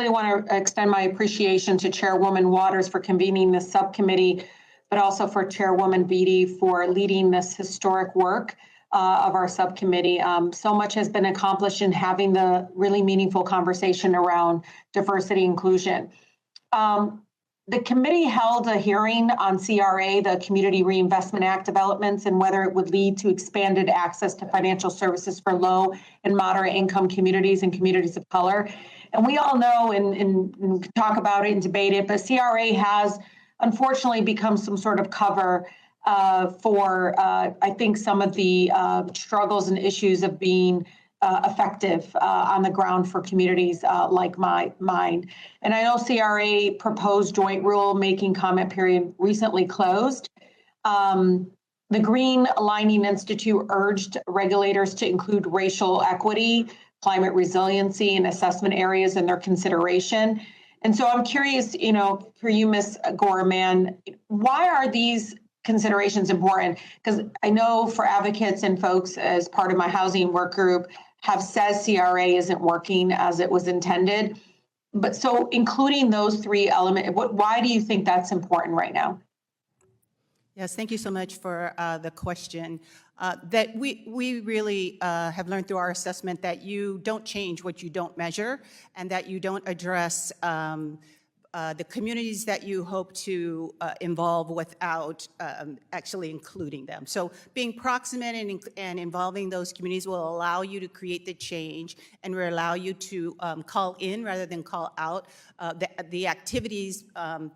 really want to extend my appreciation to Chairwoman Waters for convening this subcommittee, but also for Chairwoman Beatty for leading this historic work of our subcommittee. So much has been accomplished in having the really meaningful conversation around diversity inclusion. The committee held a hearing on CRA, the Community Reinvestment Act developments, and whether it would lead to expanded access to financial services for low and moderate income communities and communities of color. And we all know and talk about it and debate it, but CRA has unfortunately become some sort of cover for, I think, some of the struggles and issues of being effective on the ground for communities like mine. And I know CRA proposed joint rule-making comment period recently closed. The Green Aligning Institute urged regulators to include racial equity, climate resiliency, and assessment areas in their consideration. And so I'm curious, for you, Ms. Gorman, why are these considerations important? Because I know for advocates and folks as part of my housing work group have said CRA isn't working as it was intended. But so including those three elements, why do you think that's important right now? Yes, thank you so much for the question. That we really have learned through our assessment that you don't change what you don't measure, and that you don't address the communities that you hope to involve without actually including them. So being proximate and involving those communities will allow you to create the change and will allow you to call in rather than call out the activities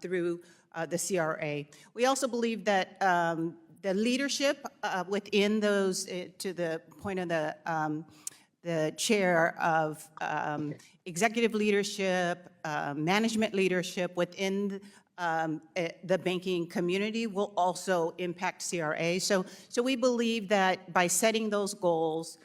through the CRA. We also believe that the leadership within those, to the point of the chair of executive leadership, management leadership within the banking community will also impact CRA. So we believe that by setting those goals,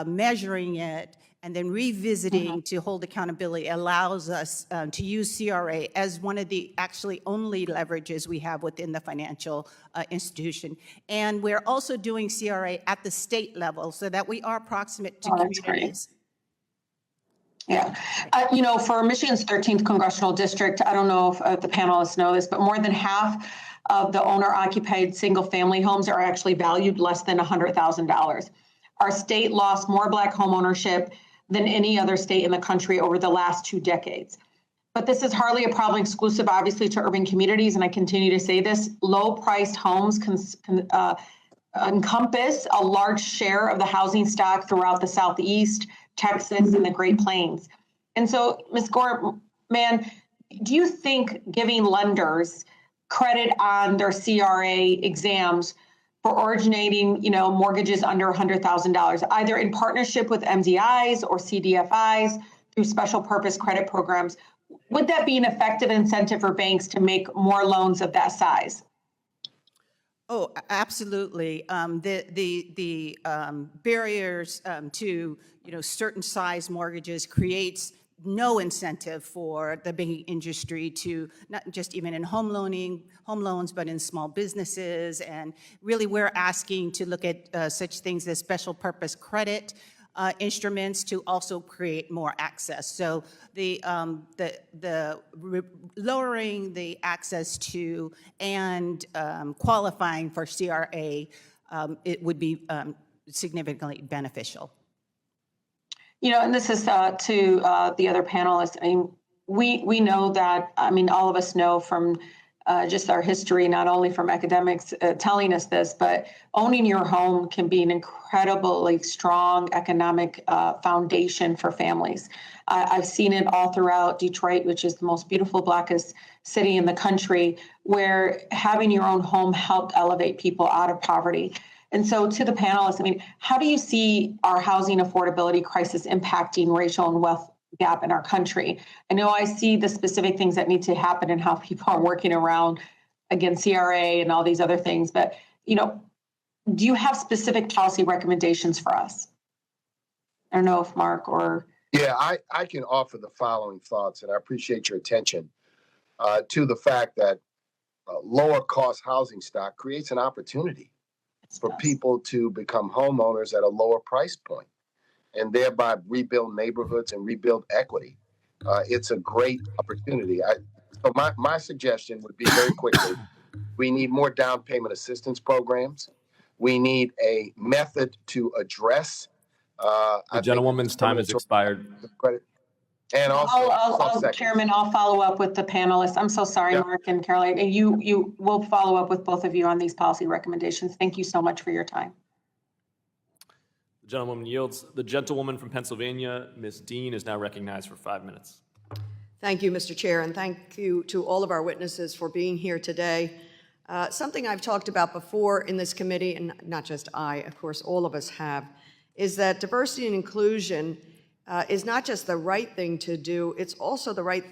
measuring it, and then revisiting to hold accountability allows us to use CRA as one of the actually only leverages we have within the financial institution. And we're also doing CRA at the state level so that we are proximate to communities. Yeah. For Michigan's 13th congressional district, I don't know if the panelists know this, but more than half of the owner-occupied single-family homes are actually valued less than $100,000. Our state lost more Black home ownership than any other state in the country over the last 2 decades. But this is hardly a problem exclusive, obviously, to urban communities, and I continue to say this. Low-priced homes encompass a large share of the housing stock throughout the Southeast, Texas, and the Great Plains. And so, Ms. Gorman, do you think giving lenders credit on their CRA exams for originating, mortgages under $100,000, either in partnership with MDIs or CDFIs through special purpose credit programs, would that be an effective incentive for banks to make more loans of that size? Oh, absolutely. The barriers to certain size mortgages creates no incentive for the banking industry to not just even in home loans, but in small businesses. And really, we're asking to look at such things as special purpose credit instruments to also create more access. So lowering the access to and qualifying for CRA, it would be significantly beneficial. And this is to the other panelists. I mean, we know that, all of us know from just our history, not only from academics telling us this, but owning your home can be an incredibly strong economic foundation for families. I've seen it all throughout Detroit, which is the most beautiful, Blackest city in the country, where having your own home helped elevate people out of poverty. And so to the panelists, how do you see our housing affordability crisis impacting racial and wealth gap in our country? I know I see the specific things that need to happen and how people are working around, again, CRA and all these other things. But, do you have specific policy recommendations for us? I don't know if Mark or... Yeah, I can offer the following thoughts, and I appreciate your attention to the fact that lower cost housing stock creates an opportunity for people to become homeowners at a lower price point and thereby rebuild neighborhoods and rebuild equity. it's a great opportunity. So my suggestion would be very quickly, we need more down payment assistance programs. We need a method to address. The gentlewoman's time has expired. Credit. And also, Chairman, I'll follow up with the panelists. I'm so sorry, Yeah. Mark and Caroline. And you will follow up with both of you on these policy recommendations. Thank you so much for your time. The gentlewoman yields. The gentlewoman from Pennsylvania, Ms. Dean, is now recognized for 5 minutes. Thank you, Mr. Chair, and thank you to all of our witnesses for being here today. Something I've talked about before in this committee, and not just I, of course, all of us have, is that diversity and inclusion is not just the right thing to do, it's also the right thing